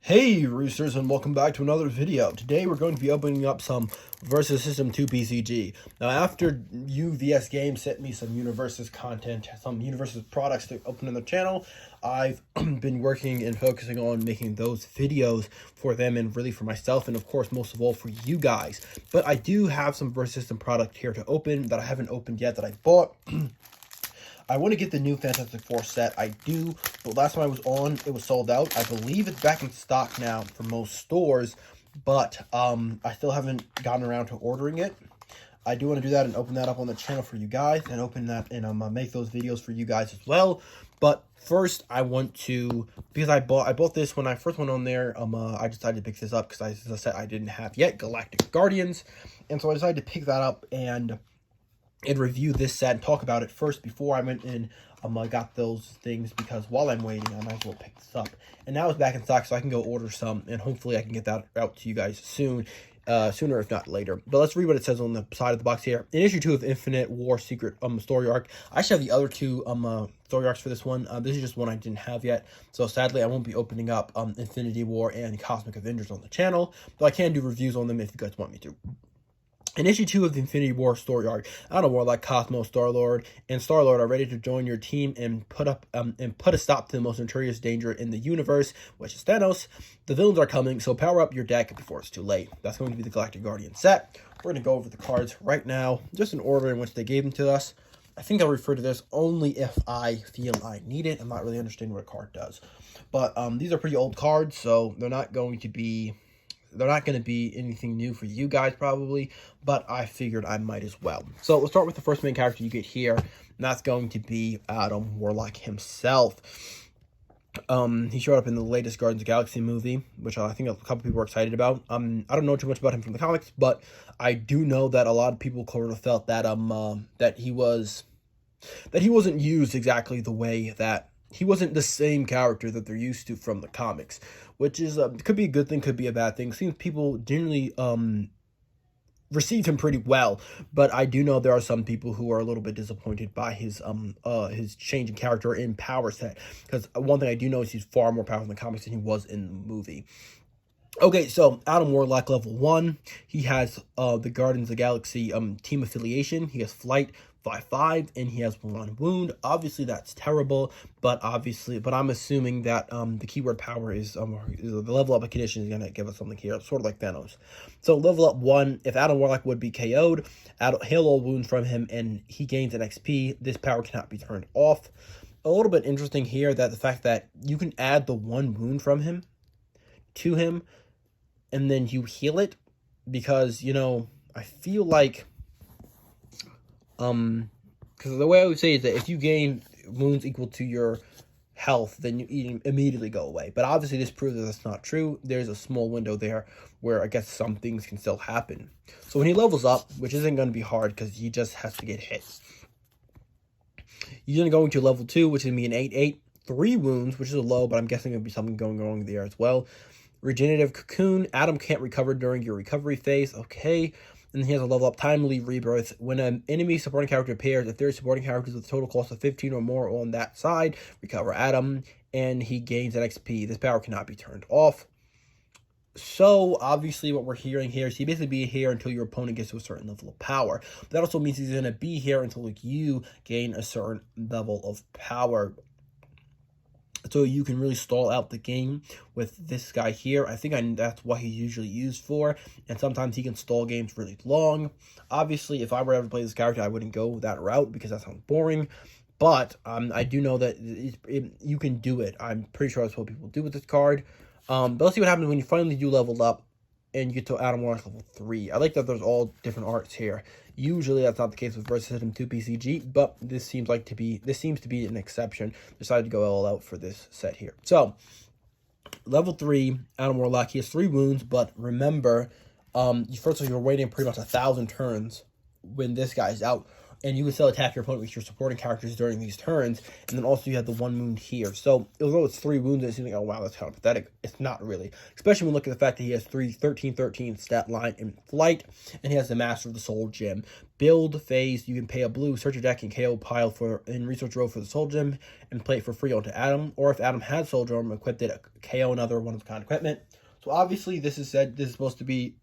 Hey Roosters, and welcome back to another video. Today we're going to be opening up some Versus System 2 PCG. Now after UVS Games sent me some Universes content, some Universes products to open in the channel, I've been working and focusing on making those videos for them and really for myself and of course most of all for you guys. But I do have some Versus System product here to open that I haven't opened yet that I bought. I want to get the new Fantastic Four set. I do, but last time I was on, it was sold out. I believe it's back in stock now for most stores, but I still haven't gotten around to ordering it. I do want to do that and open that up on the channel for you guys, and open that and make those videos for you guys as well. But first, I want to, because I bought this when I first went on there. I decided to pick this up because as I said, I didn't have yet Galactic Guardians, and so I decided to pick that up and review this set and talk about it first before I went in. I got those things because while I'm waiting, I might as well pick this up. And now it's back in stock, so I can go order some, and hopefully I can get that out to you guys soon, sooner if not later. But let's read what it says on the side of the box here. In issue 2 of Infinite War Secret story arc, I actually have the other two story arcs for this one. This is just one I didn't have yet, so sadly I won't be opening up Infinity War and Cosmic Avengers on the channel, but I can do reviews on them if you guys want me to. In issue 2 of the Infinity War story arc, Adam Warlock, Cosmo, Star-Lord, and Star-Lord are ready to join your team and put a stop to the most notorious danger in the universe, which is Thanos. The villains are coming, so power up your deck before it's too late. That's going to be the Galactic Guardians set. We're going to go over the cards right now, just in order in which they gave them to us. I think I'll refer to this only if I feel I need it. I'm not really understanding what a card does. But these are pretty old cards, so they're not going to be anything new for you guys probably, but I figured I might as well. So let's start with the first main character you get here, and that's going to be Adam Warlock himself. He showed up in the latest Guardians of the Galaxy movie, which I think a couple people are excited about. I don't know too much about him from the comics, but I do know that a lot of people sort of felt that that he wasn't used exactly the way that he wasn't the same character that they're used to from the comics, which is could be a good thing, could be a bad thing. Seems people generally received him pretty well, but I do know there are some people who are a little bit disappointed by his change in character in power set, because one thing I do know is he's far more powerful in the comics than he was in the movie. Okay, so Adam Warlock level 1, he has the Guardians of the Galaxy team affiliation. He has flight 5/5, and he has 1 wound. Obviously, that's terrible, but I'm assuming that the keyword power is the level up condition is gonna give us something here, sort of like Thanos. So level up 1, if Adam Warlock would be KO'd, hail all wounds from him, and he gains an XP. This power cannot be turned off. A little bit interesting here that the fact that you can add the 1 wound from him to him, and then you heal it, because, you know, I feel like, because the way I would say is that if you gain wounds equal to your health, then you immediately go away. But obviously this proves that that's not true. There's a small window there where I guess some things can still happen. So when he levels up, which isn't going to be hard because he just has to get hit, he's going to go into level 2, which is going to be an 8/8, 3 wounds, which is a low, but I'm guessing there'll be something going wrong there as well. Regenerative Cocoon, Adam can't recover during your recovery phase. Okay. And then he has a level up Timely Rebirth. When an enemy supporting character appears, if there are supporting characters with a total cost of 15 or more on that side, recover Adam, and he gains an XP. This power cannot be turned off. So, obviously, what we're hearing here is he basically be here until your opponent gets to a certain level of power. But that also means he's going to be here until you gain a certain level of power. So you can really stall out the game with this guy here. I think that's what he's usually used for. And sometimes he can stall games really long. Obviously, if I were ever to play this character, I wouldn't go that route because that sounds boring. But I do know that you can do it. I'm pretty sure that's what people do with this card. But let's see what happens when you finally do level up and you get to Adam Warlock level 3. I like that there's all different arts here. Usually that's not the case with Versus System 2 PCG, but this seems to be an exception. Decided to go all out for this set here. So level 3, Adam Warlock, he has 3 wounds, but remember, first of all, you're waiting pretty much 1,000 turns when this guy's out. and you can still attack your opponent with your supporting characters during these turns. And then also you have the 1 wound here. So although it's 3 wounds, it seems like, oh wow, that's kind of pathetic. It's not really, especially when you look at the fact that he has 13 stat line in flight, and he has the Master of the Soul Gem. Build phase, you can pay a blue, search your deck, and KO pile for in research row for the Soul Gem, and play it for free onto Adam. Or if Adam has Soul Gem equipped, it KO another one of kind equipment. So obviously this is supposed to be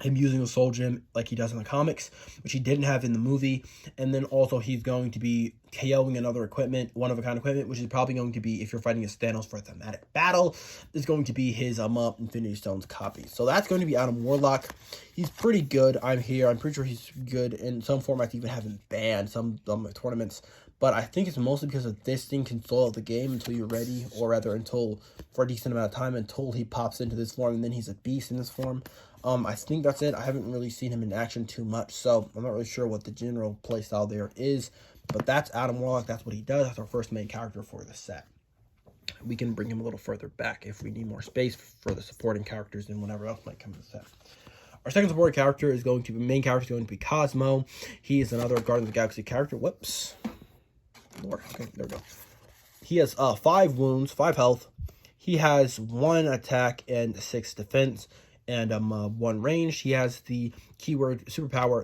him using the Soul Gem like he does in the comics, which he didn't have in the movie. And then also he's going to be KOing another equipment, one-of-a-kind equipment, which is probably going to be, if you're fighting against Thanos for a thematic battle, is going to be his Infinity Stones copy. So that's going to be Adam Warlock. He's pretty good. I'm pretty sure he's good. In some formats, even have him banned, some tournaments. But I think it's mostly because of this thing can stall out the game until you're ready, or rather until, for a decent amount of time, until he pops into this form, and then he's a beast in this form. I think that's it. I haven't really seen him in action too much, so I'm not really sure what the general playstyle there is. But that's Adam Warlock. That's what he does. That's our first main character for the set. We can bring him a little further back if we need more space for the supporting characters and whatever else might come in the set. Our second supporting character is going to be, main character is going to be Cosmo. He is another Guardians of the Galaxy character. Whoops. Lord. Okay, there we go. He has 5 wounds, 5 health. He has 1 attack and 6 defense, and 1 range. He has the superpower,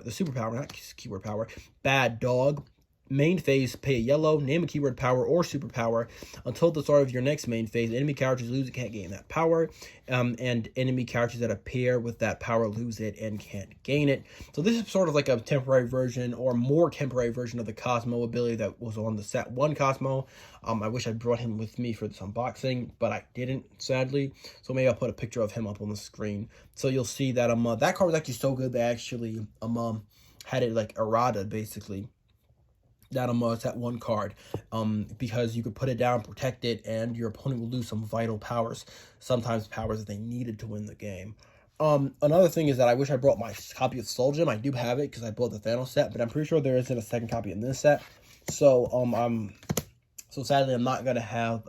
Bad Dog. Main phase, pay a yellow, name a keyword power or superpower. Until the start of your next main phase, enemy characters lose it, can't gain that power. And enemy characters that appear with that power lose it and can't gain it. So this is sort of like a temporary version, or more temporary version, of the Cosmo ability that was on the set 1 Cosmo. I wish I brought him with me for this unboxing, but I didn't, sadly. So maybe I'll put a picture of him up on the screen. So you'll see that that card was actually so good they actually had it like errata, basically. It's that 1 card, because you could put it down, protect it, and your opponent will lose some vital powers, sometimes powers that they needed to win the game. Another thing is that I wish I brought my copy of Soul Gem. I do have it because I bought the Thanos set, but I'm pretty sure there isn't a second copy in this set. So sadly I'm not gonna have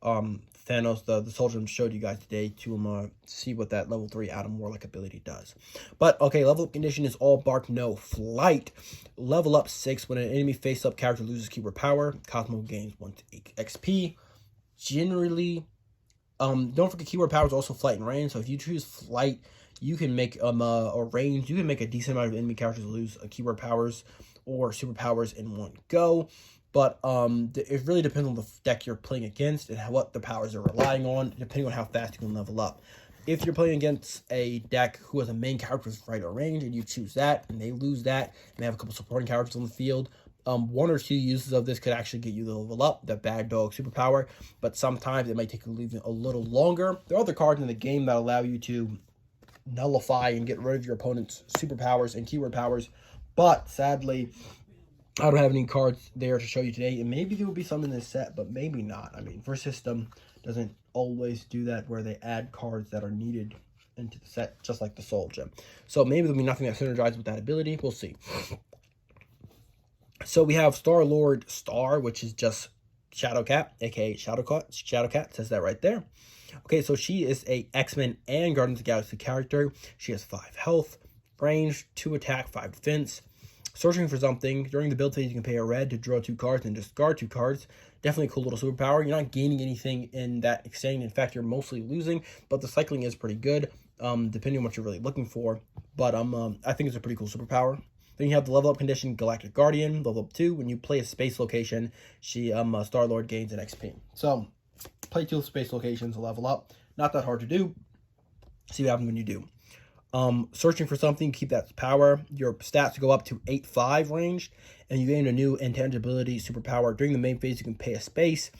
Thanos, the Soul Gem showed you guys today, to see what that level 3 Adam Warlock ability does. But okay, level up condition is all bark, no flight. Level up 6, when an enemy face-up character loses keyword power, Cosmo gains 1 XP. Generally, don't forget keyword power is also flight and range. So if you choose flight, you can make or range, you can make a decent amount of enemy characters lose keyword powers or superpowers in one go. But it really depends on the deck you're playing against and what the powers are relying on, depending on how fast you can level up. If you're playing against a deck who has a main character with flight or range, and you choose that, and they lose that, and they have a couple supporting characters on the field, 1 or 2 uses of this could actually get you the level up, the Bad Dog superpower, but sometimes it might take a little longer. There are other cards in the game that allow you to nullify and get rid of your opponent's superpowers and keyword powers, but sadly, I don't have any cards there to show you today, and maybe there will be some in this set, but maybe not. I mean, First System doesn't always do that, where they add cards that are needed into the set, just like the Soul Gem. So maybe there'll be nothing that synergizes with that ability. We'll see. So we have Star-Lord Star, which is just Shadowcat, aka Shadowcat. Shadowcat says that right there. Okay, so she is a X-Men and Guardians of the Galaxy character. She has 5 health, range, 2 attack, 5 defense. Searching for something. During the build phase, you can pay a red to draw 2 cards and discard 2 cards. Definitely a cool little superpower. You're not gaining anything in that exchange. In fact, you're mostly losing, but the cycling is pretty good, depending on what you're really looking for. But I think it's a pretty cool superpower. Then you have the level up condition, Galactic Guardian, level up 2. When you play a space location, Star-Lord gains an XP. So, play 2 space locations to level up. Not that hard to do. See what happens when you do. Searching for something, keep that power. Your stats go up to 8-5 range, and you gain a new intangibility superpower. During the main phase, you can pay a space.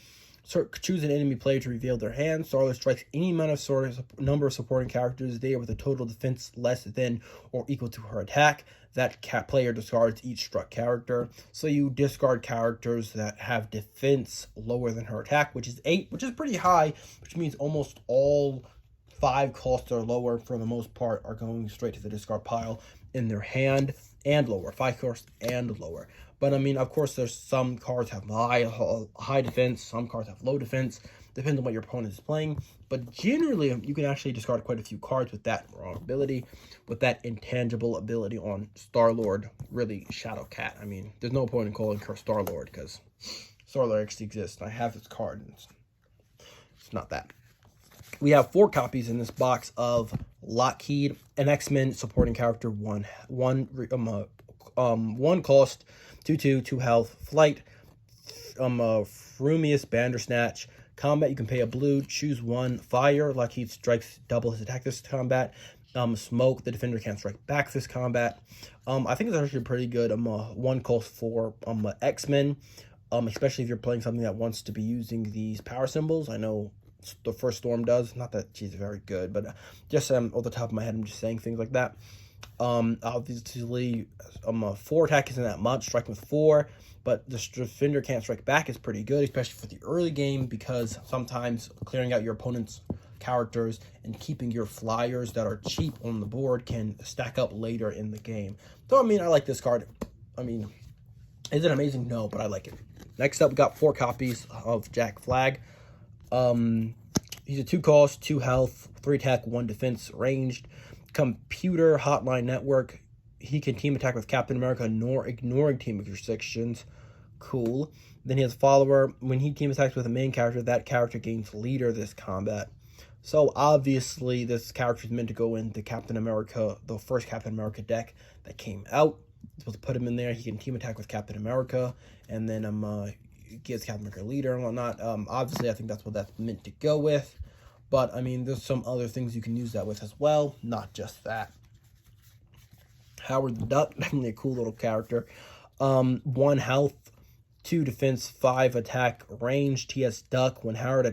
Choose an enemy player to reveal their hand. Star-Lord strikes any amount of number of supporting characters there with a total defense less than or equal to her attack. That player discards each struck character. So you discard characters that have defense lower than her attack, which is 8, which is pretty high, which means almost all 5 costs or lower, for the most part, are going straight to the discard pile in their hand, and lower. 5 costs and lower. But I mean, of course, there's some cards have high defense, some cards have low defense. Depends on what your opponent is playing. But generally, you can actually discard quite a few cards with that raw ability, with that intangible ability on Star-Lord, really Shadow Cat. I mean, there's no point in calling her Star-Lord because Star-Lord actually exists. I have this card, and it's not that. We have 4 copies in this box of Lockheed, an X-Men supporting character, one cost, 2/2, 2 health, flight, Frumious Bandersnatch. Combat, you can pay a blue, choose 1, fire. Lockheed strikes double his attack this combat. Smoke, the defender can't strike back this combat. I think it's actually pretty good. 1 cost for X-Men, especially if you're playing something that wants to be using these power symbols. I know the first Storm does. Not that she's very good, but just off the top of my head, I'm just saying things like that. Obviously, 4 attack isn't that much. Striking with 4, but the defender can't strike back is pretty good, especially for the early game, because sometimes clearing out your opponent's characters and keeping your flyers that are cheap on the board can stack up later in the game. So, I mean, I like this card. I mean, is it amazing? No, but I like it. Next up, we got 4 copies of Jack Flag. He's a 2 cost, 2 health, 3 attack, 1 defense, ranged. Computer Hotline Network. He can team attack with Captain America, nor ignoring team restrictions. Cool. Then he has follower. When he team attacks with a main character, that character gains leader this combat. So obviously, this character is meant to go into Captain America, the first Captain America deck that came out. Supposed to put him in there. He can team attack with Captain America, and then gives Captain America leader and whatnot. Obviously, I think that's what that's meant to go with. But, I mean, there's some other things you can use that with as well. Not just that. Howard the Duck, definitely a cool little character. 1 health, 2 defense, 5 attack, ranged. He has Duck. When Howard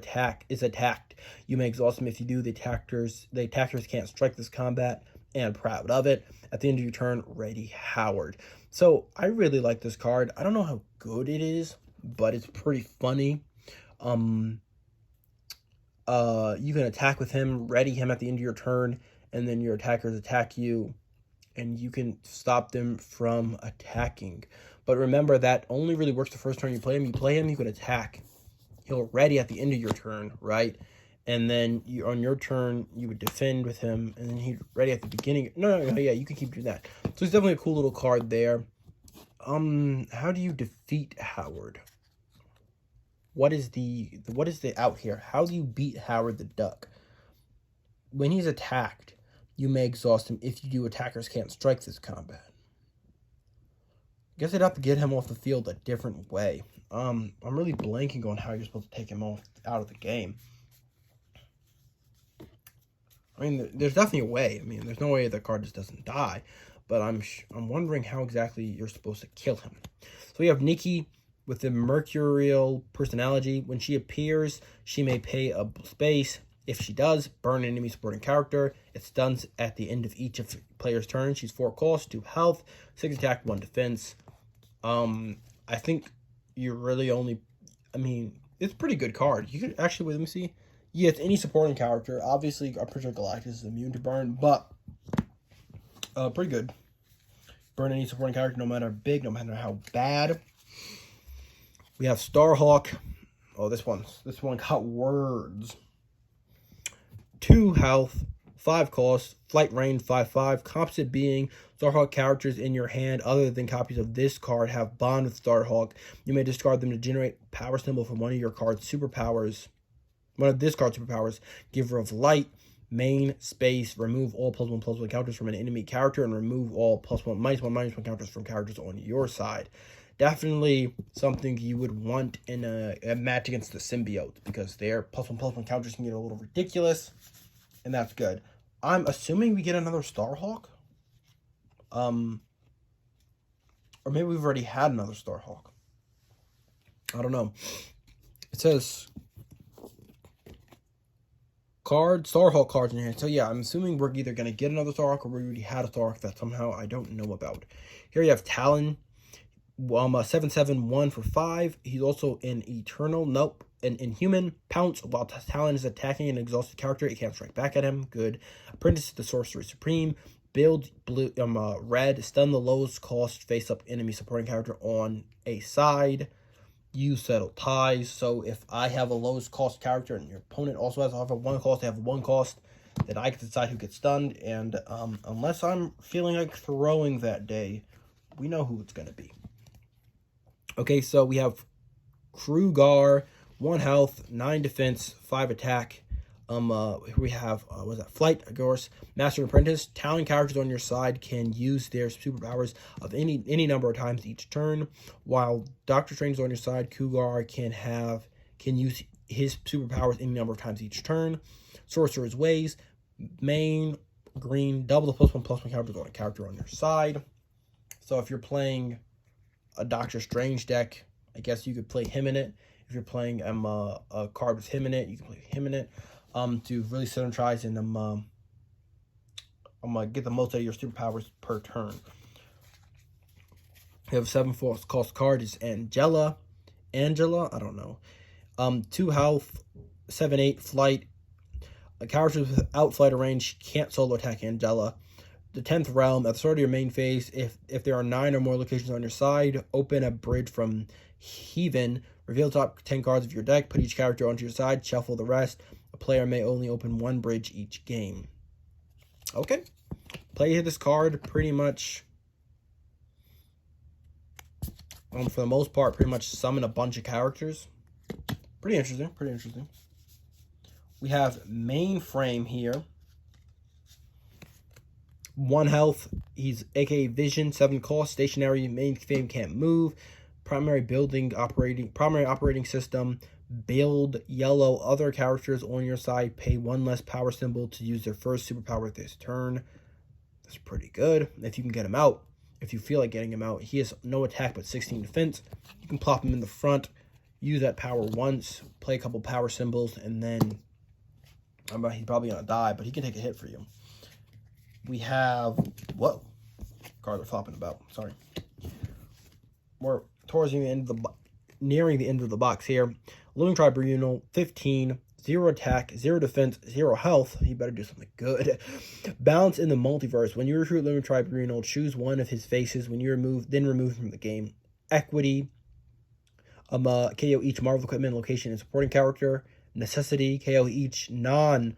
is attacked, you may exhaust him. If you do, the attackers can't strike this combat, and proud of it. At the end of your turn, ready Howard. So, I really like this card. I don't know how good it is, but it's pretty funny. You can attack with him, ready him at the end of your turn, and then your attackers attack you, and you can stop them from attacking. But remember, that only really works the first turn you play him. You play him, you can attack. He'll ready at the end of your turn, right? And then on your turn, you would defend with him, and then he'd ready at the beginning. No, yeah, you can keep doing that. So it's definitely a cool little card there. How do you defeat Howard? What is the out here? How do you beat Howard the Duck? When he's attacked, you may exhaust him. If you do, attackers can't strike this combat. I guess I'd have to get him off the field a different way. I'm really blanking on how you're supposed to take him out of the game. I mean, there's definitely a way. I mean, there's no way the card just doesn't die. But I'm wondering how exactly you're supposed to kill him. So we have Nikki with the mercurial personality. When she appears, she may pay a space. If she does, burn an enemy supporting character. It stuns at the end of each of the player's turn. She's 4 cost, 2 health, 6 attack, 1 defense. I think you really only... I mean, it's a pretty good card. You could actually... Let me see. Yeah, it's any supporting character. Obviously, I'm pretty sure Galactus is immune to burn, but... pretty good. Burn any supporting character, no matter big, no matter how bad. We have Starhawk. Oh, this one got words. 2 health, 5 cost, flight range 5/5. Composite being. Starhawk characters in your hand other than copies of this card have bond with Starhawk. You may discard them to generate power symbol from one of your card's superpowers. One of this card's superpowers. Giver of light. Main space, remove all +1/+1 counters from an enemy character and remove all +1 -1 counters from characters on your side. Definitely something you would want in a match against the symbiote, because their +1/+1 counters can get a little ridiculous, and that's good. I'm assuming we get another Starhawk. Or maybe we've already had another Starhawk. I don't know. It says Starhawk cards in here. So yeah, I'm assuming we're either going to get another Starhawk or we already had a Starhawk that somehow I don't know about. Here you have Talon. 7/7 1/5. He's also an Eternal. Nope. An Inhuman. Pounce. While Talon is attacking an exhausted character, it can't strike back at him. Good. Apprentice to the Sorcerer Supreme. build blue red, stun the lowest cost face-up enemy supporting character on a side. You settle ties. So if I have a lowest cost character and your opponent also has a 1 cost, they have a 1 cost, then I can decide who gets stunned. And unless I'm feeling like throwing that day, we know who it's going to be. Okay, so we have Krugar, 1 health, 9 defense, 5 attack. We have Flight, of course, Master and Apprentice. Talent characters on your side can use their superpowers of any number of times each turn, while Doctor Strange on your side, Krugar can use his superpowers any number of times each turn. Sorcerer's Ways, main green, double the +1/+1 counters on a character on your side. So if you're playing a Doctor Strange deck, I guess you could play him in it. If you're playing a card with him in it, you can play him in it. To really synergize and get the most out of your superpowers per turn. You have 7 cost card is Angela, I don't know. 2 health, 7/8 flight. Characters without flight or range can't solo attack Angela. The 10th realm, at the start of your main phase, if there are 9 or more locations on your side, open a bridge from Heaven, reveal top 10 cards of your deck, put each character onto your side, shuffle the rest. A player may only open 1 bridge each game. Okay. Play this card pretty much, for the most part, pretty much summon a bunch of characters. Pretty interesting. We have Mainframe here. 1 health. He's aka Vision, 7 cost, stationary, Mainframe can't move. Primary operating system. Build yellow. Other characters on your side pay 1 less power symbol to use their first superpower this turn. That's pretty good. If you can get him out, if you feel like getting him out, he has no attack but 16 defense. You can plop him in the front, use that power once, play a couple power symbols, and then he's probably gonna die, but he can take a hit for you. We have cards are flopping about. Sorry. We're towards the end of nearing the end of the box here. Living Tribunal, 15, 0 attack, 0 defense, 0 health. He better do something good. Balance in the Multiverse. When you recruit Living Tribunal, choose one of his faces. When you remove him from the game. Equity. KO each Marvel equipment, location, and supporting character. Necessity. KO each Marvel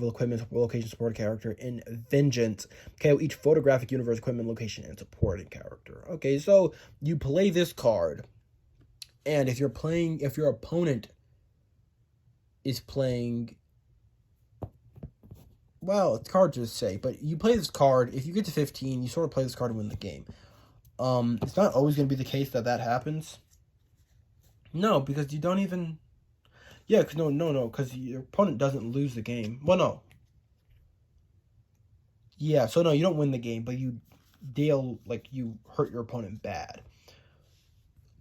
equipment, location, supporting character. In Vengeance, KO each photographic universe equipment, location, and supporting character. Okay, so you play this card, and if your opponent is playing, well, it's hard to say, but you play this card. If you get to 15, you sort of play this card and win the game. It's not always going to be the case that happens. No, because you don't even. Yeah, because because your opponent doesn't lose the game. Well, no. Yeah, so no, you don't win the game, but you you hurt your opponent bad.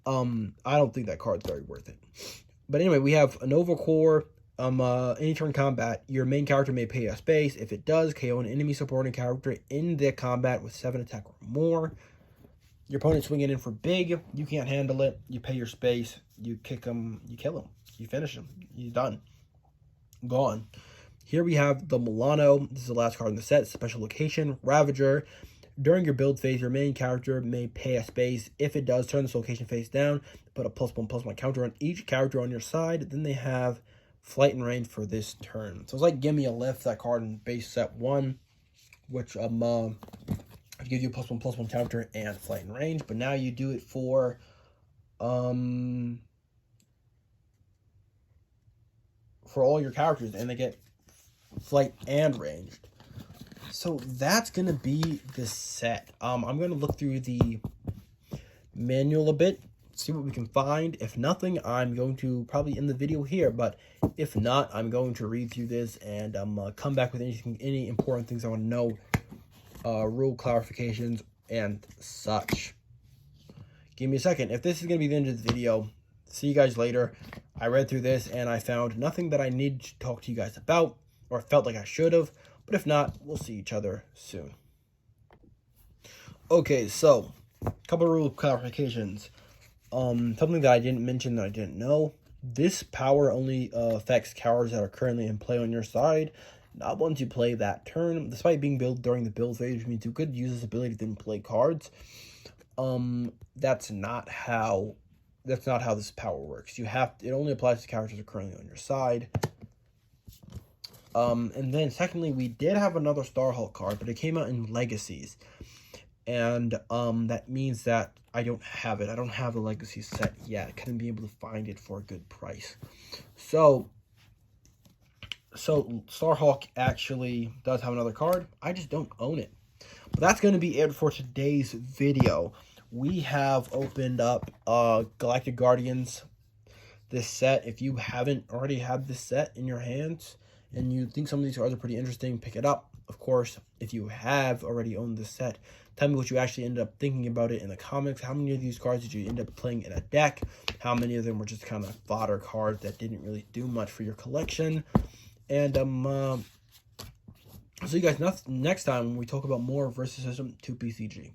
I don't think that card's very worth it. But anyway, we have a Nova Core. Any turn combat, your main character may pay a space. If it does, KO an enemy supporting character in the combat with 7 attack or more. Your opponent's swinging in for big. You can't handle it. You pay your space. You kick him. You kill him. You finish him. He's done. Gone. Here we have the Milano. This is the last card in the set. Special location. Ravager. During your build phase, your main character may pay a space. If it does, turn this location face down. Put a +1/+1 counter on each character on your side. Then they have flight and range for this turn. So it's like Gimme a Lift, that card in base set 1, which gives you a +1/+1 counter and flight and range. But now you do it for all your characters, and they get flight and ranged. So that's gonna be the set. I'm gonna look through the manual a bit, see what we can find. If nothing, I'm going to probably end the video here, but if not, I'm going to read through this and come back with any important things I want to know, rule clarifications and such. Give me a second. If this is gonna be the end of the video, see you guys later. I read through this and I found nothing that I needed to talk to you guys about, or felt like I should have. But if not, we'll see each other soon. Okay, so a couple of rule clarifications. Something that I didn't mention that I didn't know. This power only affects cards that are currently in play on your side. not once you play that turn. Despite being built during the build phase, which means you could use this ability to then play cards. That's not how this power works. It only applies to characters that are currently on your side. And then secondly, we did have another Starhawk card, but it came out in Legacies. And that means that I don't have it. I don't have the Legacy set yet. I couldn't be able to find it for a good price. So Starhawk actually does have another card. I just don't own it. But that's going to be it for today's video. We have opened up Galactic Guardians, this set. If you haven't already had this set in your hands and you think some of these cards are pretty interesting, pick it up. Of course, if you have already owned this set, tell me what you actually ended up thinking about it in the comments. How many of these cards did you end up playing in a deck? How many of them were just kind of fodder cards that didn't really do much for your collection? And I'll see you guys next time when we talk about more Versus System 2 PCG.